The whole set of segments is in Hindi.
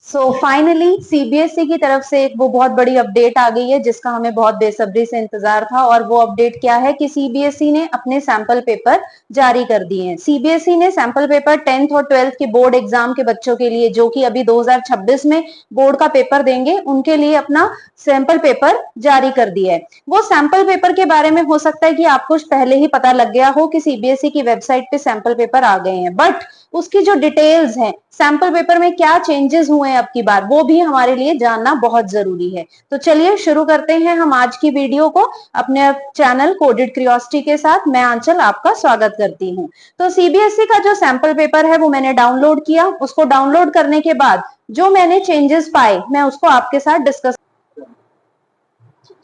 फाइनली सीबीएसई की तरफ से एक वो बहुत बड़ी अपडेट आ गई है जिसका हमें बहुत बेसब्री से इंतजार था। और वो अपडेट क्या है कि सीबीएसई ने अपने सैंपल पेपर जारी कर दिए हैं। सीबीएसई ने सैंपल पेपर 10th और 12th के बोर्ड एग्जाम के बच्चों के लिए, जो कि अभी 2026 में बोर्ड का पेपर देंगे, उनके लिए अपना सैंपल पेपर जारी कर दिया है। वो सैंपल पेपर के बारे में हो सकता है कि आपको पहले ही पता लग गया हो कि सीबीएसई की वेबसाइट पे सैंपल पेपर आ गए हैं, बट उसकी जो डिटेल्स हैं, सैंपल पेपर में क्या चेंजेस हुए हैं अब की बार, वो भी हमारे लिए जानना बहुत जरूरी है। तो चलिए शुरू करते हैं हम आज की वीडियो को अपने चैनल कोडेड क्यूरियोसिटी के साथ। मैं आंचल आपका स्वागत करती हूँ। तो सीबीएसई का जो सैंपल पेपर है वो मैंने डाउनलोड किया। उसको डाउनलोड करने के बाद जो मैंने चेंजेस पाए मैं उसको आपके साथ डिस्कस।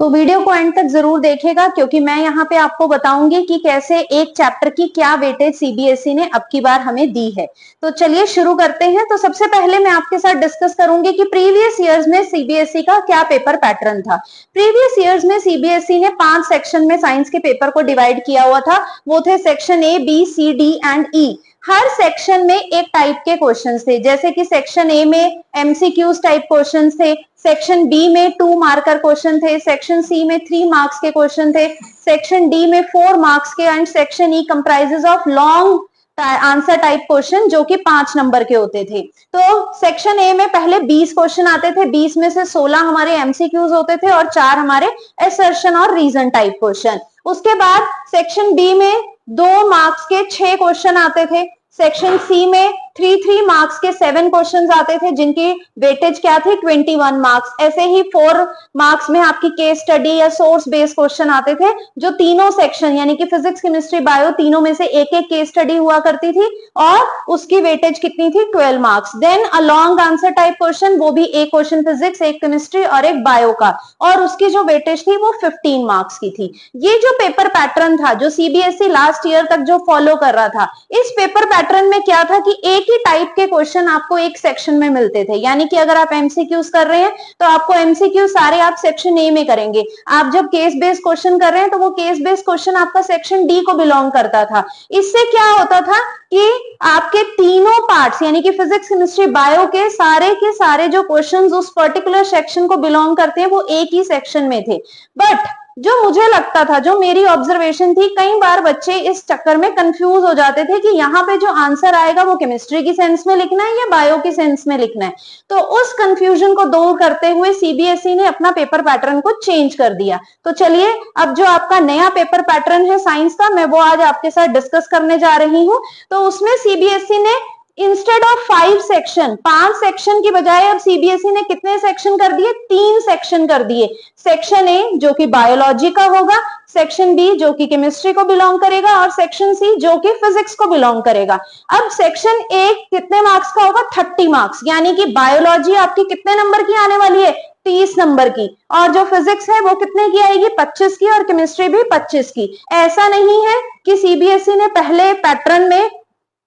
तो वीडियो को एंड तक जरूर देखिएगा क्योंकि मैं यहाँ पे आपको बताऊंगी कि कैसे एक चैप्टर की क्या वेटेज सीबीएसई ने अब की बार हमें दी है। तो चलिए शुरू करते हैं। तो सबसे पहले मैं आपके साथ डिस्कस करूंगी कि प्रीवियस ईयर्स में सीबीएसई का क्या पेपर पैटर्न था। प्रीवियस ईयर्स में सीबीएसई ने 5 सेक्शन में साइंस के पेपर को डिवाइड किया हुआ था। वो थे section A, B, C, D and E. हर सेक्शन में एक टाइप के क्वेश्चंस थे, जैसे कि सेक्शन ए में एमसीक्यूज टाइप क्वेश्चंस थे, सेक्शन बी में 2 मार्कर क्वेश्चन थे, सेक्शन सी में 3 मार्क्स के क्वेश्चन थे, सेक्शन डी में 4 मार्क्स के, and section E comprises of long answer type question जो कि 5 नंबर के होते थे। तो सेक्शन ए में पहले 20 क्वेश्चन आते थे, 20 में से 16 हमारे एमसीक्यूज होते थे और 4 हमारे असर्शन और रीजन टाइप क्वेश्चन। उसके बाद सेक्शन बी में 2 मार्क्स के 6 क्वेश्चन आते थे, सेक्शन सी में 3 मार्क्स के 7 क्वेश्चंस आते थे जिनकी वेटेज क्या थी 21 मार्क्स। ऐसे ही 4 मार्क्स में आपकी केस स्टडी या सोर्स बेस्ड क्वेश्चन आते थे, जो तीनों सेक्शन यानी कि फिजिक्स, केमिस्ट्री, बायो तीनों में से एक एक केस स्टडी हुआ करती थी और उसकी वेटेज कितनी थी 12 marks. Then a long answer type question, वो भी एक क्वेश्चन फिजिक्स, एक केमिस्ट्री और एक बायो का, और उसकी जो वेटेज थी वो 15 मार्क्स की थी। ये जो पेपर पैटर्न था जो सीबीएसई लास्ट ईयर तक जो फॉलो कर रहा था, इस पेपर पैटर्न में क्या था कि एक ही टाइप के क्वेश्चन आपको एक सेक्शन में मिलते थे। यानी कि अगर आप एमसीक्यूज कर रहे हैं तो आपको एमसीक्यू सारे आप सेक्शन ए में करेंगे। आप जब केस बेस्ड क्वेश्चन कर रहे हैं तो वो केस बेस्ड क्वेश्चन आपका सेक्शन डी को बिलोंग करता था। इससे क्या होता था कि आपके तीनों पार्ट्स यानी कि फिजिक्स, केमिस्ट्री, बायो के सारे जो क्वेश्चंस उस पर्टिकुलर सेक्शन को बिलोंग करते हैं वो एक ही सेक्शन में थे। बट जो मुझे लगता था, जो मेरी ऑब्जर्वेशन थी, कई बार बच्चे इस चक्कर में कंफ्यूज हो जाते थे कि यहाँ पे जो आंसर आएगा वो केमिस्ट्री की सेंस में लिखना है या बायो की सेंस में लिखना है। तो उस कंफ्यूजन को दूर करते हुए सीबीएसई ने अपना पेपर पैटर्न को चेंज कर दिया। तो चलिए अब जो आपका नया पेपर पैटर्न है साइंस का, मैं वो आज आपके साथ डिस्कस करने जा रही हूँ। तो उसमें सीबीएसई ने इंस्टेड ऑफ 5 सेक्शन, 5 सेक्शन की बजाय अब सीबीएसई ने कितने सेक्शन कर दिए, 3 सेक्शन कर दिए। सेक्शन ए जो कि बायोलॉजी का होगा, सेक्शन बी जो कि केमिस्ट्री को बिलोंग करेगा और सेक्शन सी जो कि फिजिक्स को बिलोंग करेगा। अब सेक्शन ए कितने मार्क्स का होगा, 30 मार्क्स, यानी कि बायोलॉजी आपकी कितने नंबर की आने वाली है, 30 नंबर की, और जो फिजिक्स है वो कितने की आएगी, 25 की, और केमिस्ट्री भी 25 की। ऐसा नहीं है कि सीबीएसई ने पहले पैटर्न में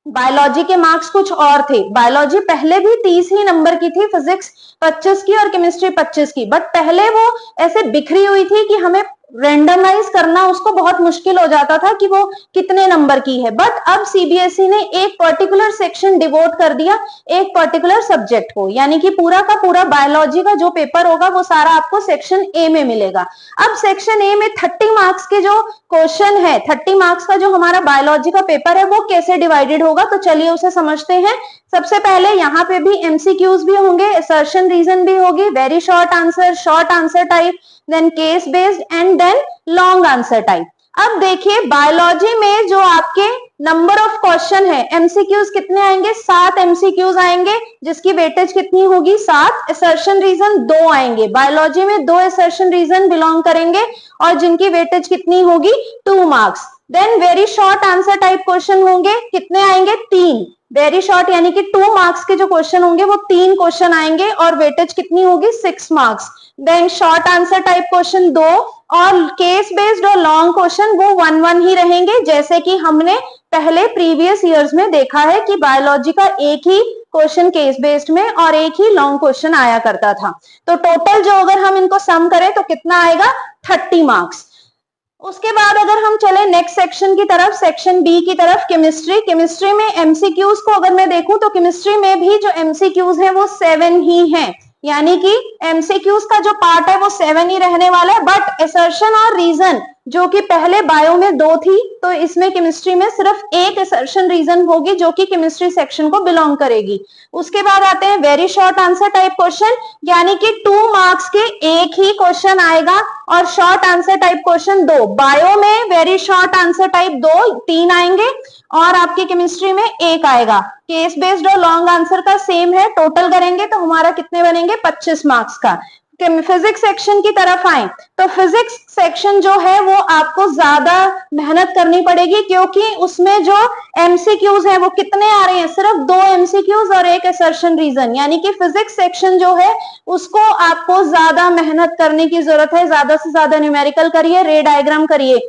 बायोलॉजी के मार्क्स कुछ और थे। बायोलॉजी पहले भी 30 ही नंबर की थी, फिजिक्स 25 की और केमिस्ट्री 25 की, बट पहले वो ऐसे बिखरी हुई थी कि हमें रेंडमाइज करना उसको बहुत मुश्किल हो जाता था कि वो कितने नंबर की है। बट अब सीबीएसई ने एक पर्टिकुलर सेक्शन डिवोट कर दिया एक पर्टिकुलर सब्जेक्ट को, यानी कि पूरा का पूरा बायोलॉजी का जो पेपर होगा वो सारा आपको सेक्शन ए में मिलेगा। अब सेक्शन ए में 30 मार्क्स के जो क्वेश्चन है, 30 मार्क्स का जो हमारा बायोलॉजी का पेपर है वो कैसे डिवाइडेड होगा, तो चलिए उसे समझते हैं। सबसे पहले यहाँ पे भी एमसीक्यूज भी होंगे, असर्शन रीजन भी होगी, very short answer type, then case based and then long answer type. अब देखिए बायोलॉजी में जो आपके नंबर ऑफ क्वेश्चन है, एमसीक्यूज कितने आएंगे, 7 एमसीक्यूज आएंगे जिसकी वेटेज कितनी होगी 7, असर्शन रीजन 2 आएंगे। बायोलॉजी में 2 असर्शन रीजन बिलोंग करेंगे और जिनकी वेटेज कितनी होगी 2 marks. Then very short answer type question होंगे, कितने आएंगे 3, वेरी शॉर्ट यानी कि 2 मार्क्स के जो क्वेश्चन होंगे वो 3 क्वेश्चन आएंगे और वेटेज कितनी होगी 6 marks. Then short answer type question 2 और केस बेस्ड और लॉन्ग क्वेश्चन वो 1-1 ही रहेंगे, जैसे कि हमने पहले प्रीवियस ईयर्स में देखा है कि बायोलॉजी का एक ही क्वेश्चन केस बेस्ड में और एक ही लॉन्ग क्वेश्चन आया करता था। तो टोटल जो अगर हम इनको सम करें तो कितना आएगा 30 मार्क्स। उसके बाद अगर हम चले नेक्स्ट सेक्शन की तरफ, सेक्शन बी की तरफ, केमिस्ट्री में एमसीक्यूज को अगर मैं देखूं तो केमिस्ट्री में भी जो एमसीक्यूज हैं वो 7 ही हैं, यानी कि एमसीक्यूज का जो पार्ट है वो 7 ही रहने वाला है। बट असर्शन और रीजन जो कि पहले बायो में 2 थी, तो इसमें केमिस्ट्री में सिर्फ एक असर्शन रीजन होगी जो कि केमिस्ट्री सेक्शन को बिलोंग करेगी। उसके बाद आते हैं very short answer type question, यानी कि 2 मार्क्स के एक ही क्वेश्चन आएगा और short answer type question 2। Bio में वेरी शॉर्ट आंसर टाइप 3 आएंगे और आपकी केमिस्ट्री में 1 आएगा। केस बेस्ड और लॉन्ग आंसर का सेम है, टोटल करेंगे तो हमारा कितने बनेंगे, 25 मार्क्स का। फिजिक्स सेक्शन की तरफ आए तो फिजिक्स सेक्शन जो है वो आपको ज्यादा मेहनत करनी पड़ेगी, क्योंकि उसमें जो एमसीक्यूज है वो कितने आ रहे हैं, सिर्फ 2 एमसीक्यूज और एक असर्शन रीजन, यानी कि फिजिक्स सेक्शन जो है उसको आपको ज्यादा मेहनत करने की जरूरत है। ज्यादा से ज्यादा न्यूमेरिकल करिए, रे डायग्राम करिए,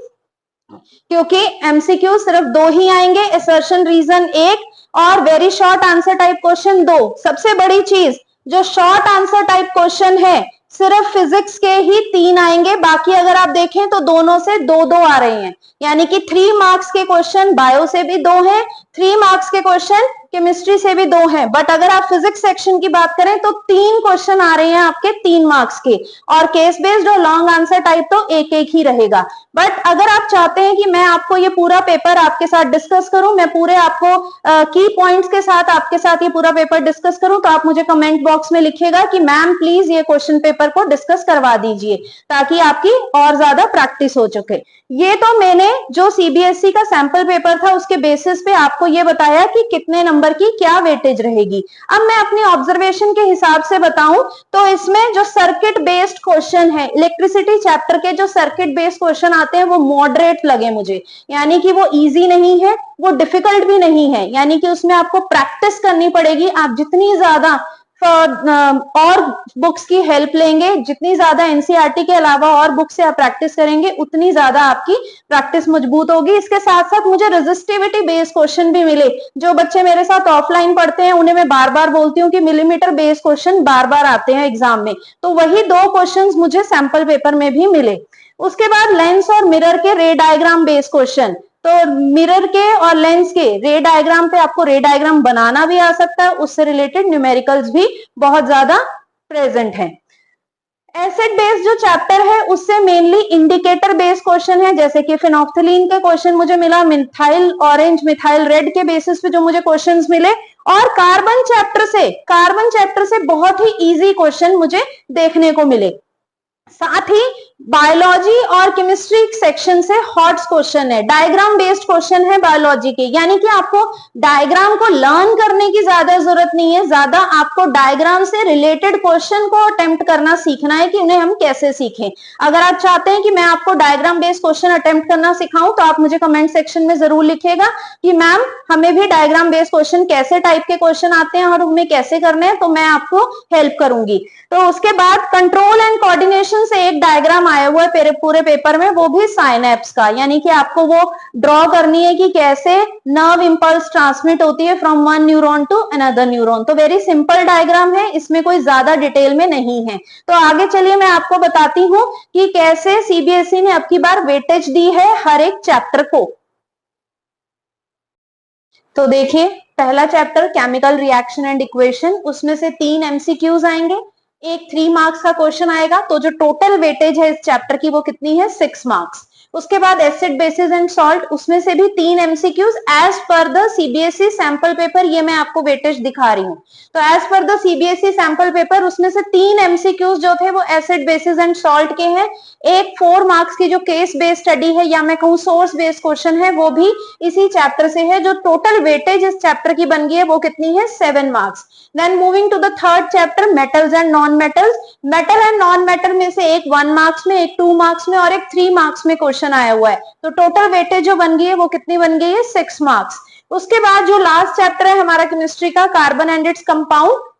क्योंकि एमसीक्यू सिर्फ 2 ही आएंगे, असर्शन रीजन 1 और very short answer type question 2। सबसे बड़ी चीज, जो शॉर्ट आंसर टाइप क्वेश्चन है सिर्फ फिजिक्स के ही 3 आएंगे, बाकी अगर आप देखें तो दोनों से 2-2 आ रहे हैं, यानी कि 3 मार्क्स के क्वेश्चन बायो से भी 2 हैं, 3 मार्क्स के क्वेश्चन केमिस्ट्री से भी 2 हैं। बट अगर आप फिजिक्स सेक्शन की बात करें तो 3 क्वेश्चन आ रहे हैं आपके 3 मार्क्स के, और केस बेस्ड और लॉन्ग आंसर टाइप तो एक एक ही रहेगा। बट अगर आप चाहते हैं कि मैं आपको ये पूरा पेपर आपके साथ डिस्कस करूं, मैं पूरे आपको की पॉइंट्स के साथ आपके साथ ये पूरा पेपर डिस्कस करूं, तो आप मुझे कमेंट बॉक्स में लिखिएगा कि मैम प्लीज ये क्वेश्चन पेपर को डिस्कस करवा दीजिए, ताकि आपकी और ज्यादा प्रैक्टिस हो सके। ये तो मैंने जो सीबीएसई का सैंपल पेपर था उसके बेसिस पे आपको ये बताया कि कितने नंबर की क्या वेटेज रहेगी। अब मैं अपनी ऑब्जर्वेशन के हिसाब से बताऊं तो इसमें जो सर्किट बेस्ड क्वेश्चन है, इलेक्ट्रिसिटी चैप्टर के जो सर्किट बेस्ड क्वेश्चन आते हैं वो मॉडरेट लगे मुझे, यानी कि वो इजी नहीं है, वो डिफिकल्ट भी नहीं है, यानी कि उसमें आपको प्रैक्टिस करनी पड़ेगी। आप जितनी ज्यादा और बुक्स की हेल्प लेंगे, जितनी ज्यादा एनसीईआरटी के अलावा और बुक से आप प्रैक्टिस करेंगे, उतनी ज्यादा आपकी प्रैक्टिस मजबूत होगी। इसके साथ साथ मुझे रेजिस्टिविटी बेस्ड क्वेश्चन भी मिले। जो बच्चे मेरे साथ ऑफलाइन पढ़ते हैं उन्हें मैं बार बार बोलती हूँ कि मिलीमीटर बेस्ड क्वेश्चन बार बार आते हैं एग्जाम में, तो वही 2 क्वेश्चन मुझे सैंपल पेपर में भी मिले। उसके बाद लेंस और मिरर के रे डायग्राम बेस्ड क्वेश्चन, तो मिरर के और लेंस के रे डायग्राम पे आपको रे डायग्राम बनाना भी आ सकता है, उससे रिलेटेड न्यूमेरिकल्स भी बहुत ज्यादा प्रेजेंट हैं। एसिड बेस्ड जो चैप्टर है उससे मेनली इंडिकेटर बेस्ड क्वेश्चन है, जैसे कि फिनोक्थिलीन के क्वेश्चन मुझे मिला, मिथाइल ऑरेंज मिथाइल रेड के बेसिस पे जो मुझे क्वेश्चंस मिले, और कार्बन चैप्टर से बहुत ही इजी क्वेश्चन मुझे देखने को मिले। साथ ही बायोलॉजी और केमिस्ट्री सेक्शन से हॉट क्वेश्चन है, डायग्राम बेस्ड क्वेश्चन है बायोलॉजी के, यानी कि आपको डायग्राम को लर्न करने की ज्यादा जरूरत नहीं है, ज्यादा आपको डायग्राम से रिलेटेड क्वेश्चन को अटेम्प्ट करना सीखना है कि उन्हें हम कैसे सीखें। अगर आप चाहते हैं कि मैं आपको डायग्राम बेस्ड क्वेश्चन अटेम्प्ट करना सिखाऊं तो आप मुझे कमेंट सेक्शन में जरूर लिखिएगा कि मैम हमें भी डायग्राम बेस्ड क्वेश्चन कैसे टाइप के क्वेश्चन आते हैं और उन्हें कैसे करने हैं, तो मैं आपको हेल्प करूंगी। तो उसके बाद कंट्रोल एंड कोऑर्डिनेशन से एक डायग्राम आया हुआ है पूरे पेपर में, वो भी साइनेप्स का, यानी कि आपको वो ड्रॉ करनी है कि कैसे नर्व इंपल्स ट्रांसमिट होती है from one neuron to another neuron. तो वेरी सिंपल डायग्राम है, इसमें कोई ज्यादा डिटेल में नहीं है। तो आगे चलिए मैं आपको बताती हूँ कि कैसे सीबीएसई ने अब की बार वेटेज दी है हर एक चैप्टर को। तो देखिए, पहला chapter chemical reaction and equation, उसमें से 3 एमसीक्यूज आएंगे, एक 3 मार्क्स का क्वेश्चन आएगा, तो जो टोटल वेटेज है इस चैप्टर की वो कितनी है, 6 मार्क्स। उसके बाद एसिड बेसिस एंड सॉल्ट, उसमें से भी 3 MCQs as per the CBSE sample paper, ये मैं आपको वेटेज दिखा रही हूँ। तो as per the CBSE sample paper उसमें से 3 एमसीक्यूज जो थे वो एसिड बेसिस एंड सॉल्ट के हैं, एक 4 मार्क्स की जो केस बेस्ड स्टडी है या मैं कहूँ सोर्स बेस्ड क्वेश्चन है वो भी इसी चैप्टर से है। जो टोटल वेटेज इस चैप्टर की बन गई है वो कितनी है, 7 marks. Then moving to the third chapter metals and non metals, metal and non metal में से एक 1 मार्क्स में, एक 2 मार्क्स में और एक 3 मार्क्स में क्वेश्चन आया हुआ है। तो टोटल वेटेज जो बन गई है वो कितनी बन गई है, 6 मार्क्स। उसके बाद जो लास्ट चैप्टर है हमारा केमिस्ट्री का, carbon and its compound,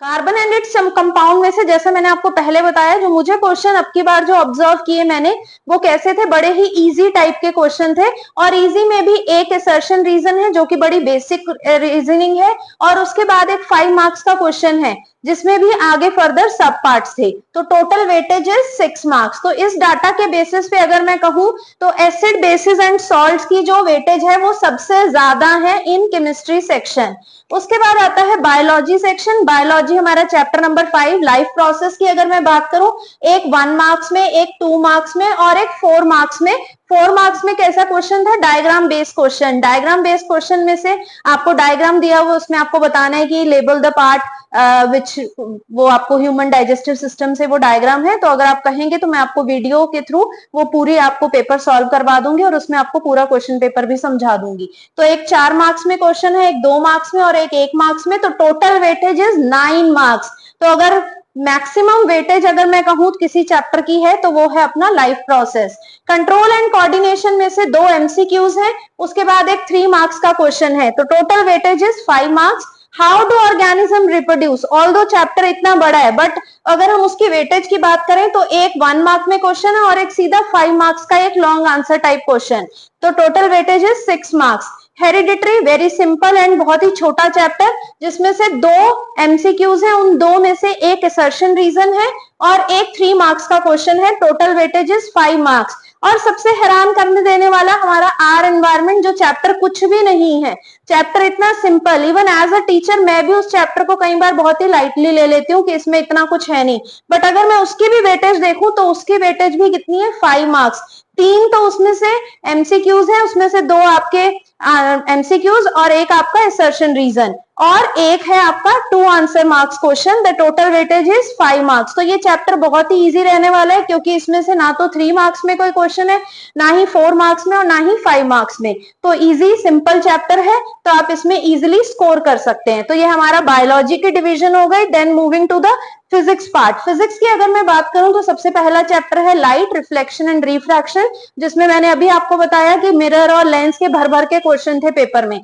carbon and its compound में से जैसे मैंने आपको पहले बताया, जो मुझे क्वेश्चन अब की बार जो ऑब्जर्व किए मैंने वो कैसे थे, बड़े ही इजी टाइप के क्वेश्चन थे, और इजी में भी एक असर्शन रीजन है जो कि बड़ी बेसिक रीजनिंग है, और उसके बाद एक 5 मार्क्स का क्वेश्चन है जिसमें भी आगे फर्दर सब पार्ट्स थे। तो टोटल वेटेज इज 6 मार्क्स। तो इस डाटा के बेसिस पे अगर मैं कहूं तो एसिड, बेसिस एंड सॉल्ट्स की जो वेटेज है वो सबसे ज्यादा है इन केमिस्ट्री सेक्शन। उसके बाद आता है बायोलॉजी सेक्शन। बायोलॉजी हमारा चैप्टर नंबर 5 लाइफ प्रोसेस की अगर मैं बात करूं, एक 1 मार्क्स में, एक 2 मार्क्स में और एक 4 मार्क्स में। 4 मार्क्स में कैसा क्वेश्चन था? Diagram based question. Diagram based question में से आपको डायग्राम दिया हुआ, उसमें आपको बताना है कि लेबल द पार्ट विच, वो आपको ह्यूमन डाइजेस्टिव सिस्टम से वो डायग्राम है। तो अगर आप कहेंगे तो मैं आपको वीडियो के थ्रू वो पूरी आपको पेपर सॉल्व करवा दूंगी और उसमें आपको पूरा क्वेश्चन पेपर भी समझा दूंगी। तो एक 4 मार्क्स में क्वेश्चन है, एक 2 मार्क्स में और एक 1 मार्क्स में। तो टोटल वेटेज इज 9 मार्क्स। तो अगर मैक्सिमम वेटेज अगर मैं कहूं किसी चैप्टर की है तो वो है अपना life process. Control and coordination में से 2 एमसीक्यूज हैं, उसके बाद एक 3 मार्क्स का क्वेश्चन है। तो total weightage is 5 marks. How do organism reproduce, although chapter इतना बड़ा है बट अगर हम उसकी वेटेज की बात करें तो एक 1 मार्क में क्वेश्चन है और एक सीधा 5 मार्क्स का एक लॉन्ग आंसर टाइप क्वेश्चन। तो total weightage is 6 marks. Hereditary very simple and बहुत ही छोटा चैप्टर, जिसमें से 2 एमसीक्यूज है, उन 2 में से एक असर्शन रीजन है और एक 3 मार्क्स का क्वेश्चन है। Total weightage is 5 marks. और सबसे हैरान करने देने वाला हमारा आर एनवायरमेंट, जो चैप्टर कुछ भी नहीं है, चैप्टर इतना simple, even as a teacher मैं भी उस चैप्टर को कई बार बहुत ही लाइटली ले लेती हूँ कि इसमें इतना कुछ है नहीं, बट अगर मैं उसकी भी वेटेज देखूं तो उसकी वेटेज भी कितनी है? 5 मार्क्स। 3 तो उसमें से एमसीक्यूज है, उसमें से 2 आपके एमसीक्यूज और एक आपका असर्शन रीजन और एक है आपका 2 answer marks question. The total weightage is 5 marks. तो ये चैप्टर बहुत ही इजी रहने वाला है क्योंकि इसमें से ना तो 3 मार्क्स में कोई क्वेश्चन है, ना ही 4 मार्क्स में और ना ही 5 मार्क्स में। तो इजी सिंपल चैप्टर है, तो आप इसमें इजीली स्कोर कर सकते हैं। तो ये हमारा बायोलॉजी की डिवीजन हो गई। Then moving to the physics part. Physics की अगर मैं बात करूं तो सबसे पहला चैप्टर है लाइट, रिफ्लेक्शन एंड रिफ्रैक्शन, जिसमें मैंने अभी आपको बताया कि मिरर और लेंस के भर भर के क्वेश्चन थे पेपर में।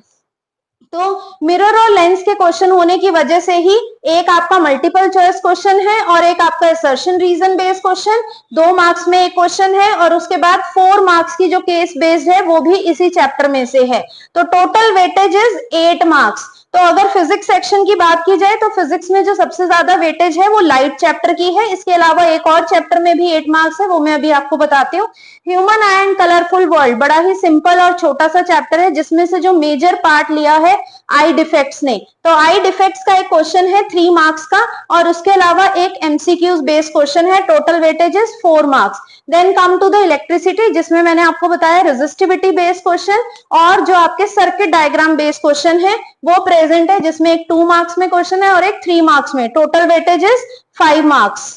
तो मिरर और लेंस के क्वेश्चन होने की वजह से ही एक आपका मल्टीपल चॉइस क्वेश्चन है और एक आपका assertion reason based question. 2 marks में एक क्वेश्चन है और उसके बाद 4 मार्क्स की जो केस बेस्ड है वो भी इसी चैप्टर में से है। तो टोटल वेटेज इज 8 मार्क्स। तो अगर फिजिक्स सेक्शन की बात की जाए तो फिजिक्स में जो सबसे ज्यादा वेटेज है वो लाइट चैप्टर की है। इसके अलावा एक और चैप्टर में भी 8 मार्क्स है, वो मैं अभी आपको बताती हूँ। Human I and colourful world बड़ा ही सिंपल और छोटा सा चैप्टर है, जिसमें से जो मेजर पार्ट लिया है आई डिफेक्ट्स ने। तो आई डिफेक्ट्स का एक क्वेश्चन है 3 मार्क्स का और उसके अलावा एक एमसीक्यूज बेस्ड क्वेश्चन है। Total weightage is 4 marks. Then come to the electricity, जिसमें मैंने आपको बताया रेजिस्टिविटी बेस्ड क्वेश्चन और जो आपके सर्किट डायग्राम बेस्ड क्वेश्चन है वो प्रेजेंट है, जिसमें एक 2 मार्क्स में क्वेश्चन है और एक 3 मार्क्स में। Total weightage is 5 marks.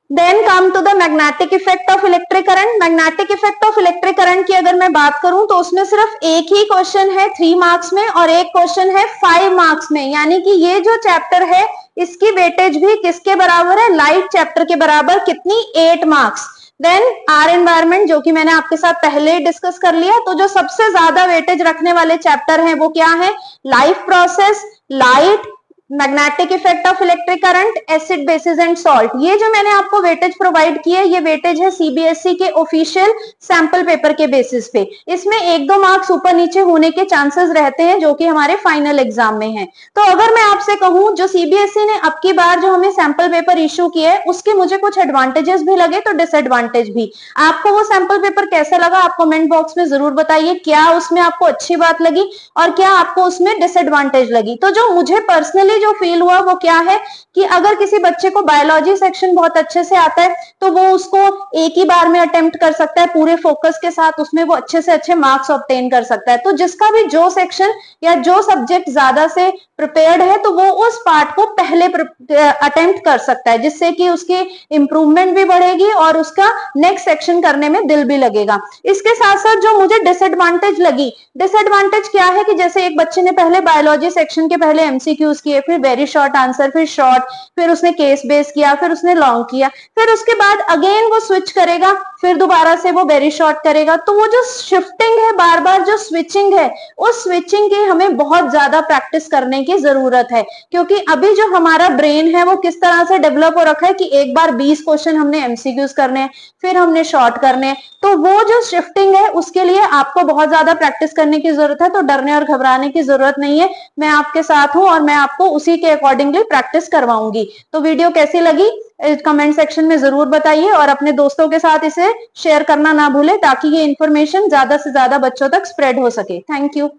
Then come to the magnetic effect of electric current. Magnetic effect of electric current की अगर मैं बात करूं तो उसमें सिर्फ एक ही क्वेश्चन है 3 मार्क्स में और एक क्वेश्चन है 5 मार्क्स में, यानी कि ये जो चैप्टर है इसकी वेटेज भी किसके बराबर है? लाइट चैप्टर के बराबर। कितनी? 8 मार्क्स। देन आर एनवायरमेंट, जो कि मैंने आपके साथ पहले ही डिस्कस कर लिया। तो जो सबसे ज्यादा वेटेज रखने वाले चैप्टर हैं वो क्या है? Life process, light, magnetic effect of electric current, acid, basis and salt. ये जो मैंने आपको वेटेज प्रोवाइड की है ये वेटेज है सीबीएसई के ऑफिशियल सैंपल पेपर के बेसिस पे। इसमें 1-2 मार्क्स ऊपर नीचे होने के चांसेस रहते हैं जो कि हमारे फाइनल एग्जाम में है। तो अगर मैं आपसे कहूं जो सीबीएसई ने अब की बार जो हमें सैंपल पेपर इश्यू किया है उसके मुझे कुछ एडवांटेजेस भी लगे तो डिसएडवांटेज भी। आपको वो सैंपल पेपर कैसा लगा आप कमेंट बॉक्स में जरूर बताइए। क्या उसमें आपको अच्छी बात लगी और क्या आपको उसमें डिसएडवांटेज लगी? तो जो मुझे पर्सनली जो फील हुआ वो क्या है कि अगर किसी बच्चे को बायोलॉजी सेक्शन बहुत अच्छे से आता है तो वो उसको एक ही बार में अटेम्प्ट कर सकता है, पूरे फोकस के साथ उसमें वो अच्छे से अच्छे मार्क्स ऑब्टेन कर सकता है। तो जिसका भी जो सेक्शन या जो सब्जेक्ट ज्यादा से प्रिपेयर्ड है तो वो उस पार्ट को पहले अटेम्प्ट कर सकता है, जिससे कि उसकी इंप्रूवमेंट भी बढ़ेगी और उसका नेक्स्ट सेक्शन करने में दिल भी लगेगा। इसके साथ साथ जो मुझे डिसएडवांटेज लगी, डिसएडवांटेज क्या है कि जैसे एक बच्चे ने पहले बायोलॉजी सेक्शन के पहले एमसीक्यूज किए, फिर वेरी शॉर्ट आंसर, फिर शॉर्ट, फिर उसने केस बेस किया, फिर उसने लॉन्ग किया, फिर उसके बाद अगेन वो स्विच करेगा, फिर दोबारा से वो वेरी शॉर्ट करेगा। तो वो जो शिफ्टिंग है, बार बार जो स्विचिंग है, उस स्विचिंग की हमें बहुत ज्यादा प्रैक्टिस करने की जरूरत है, क्योंकि अभी जो हमारा ब्रेन है वो किस तरह से डेवलप हो रखा है कि एक बार 20 क्वेश्चन हमने एमसीक्यूज करने हैं, फिर हमने शॉर्ट करने हैं। तो वो जो शिफ्टिंग है उसके लिए आपको बहुत ज्यादा प्रैक्टिस करने की जरूरत है, तो डरने और घबराने की जरूरत नहीं है। मैं आपके साथ हूं और मैं आपको उसी के अकॉर्डिंगली प्रैक्टिस करवाऊंगी। तो वीडियो कैसी लगी कमेंट सेक्शन में जरूर बताइए और अपने दोस्तों के साथ इसे शेयर करना ना भूलें, ताकि ये इन्फॉर्मेशन ज्यादा से ज्यादा बच्चों तक स्प्रेड हो सके। Thank you.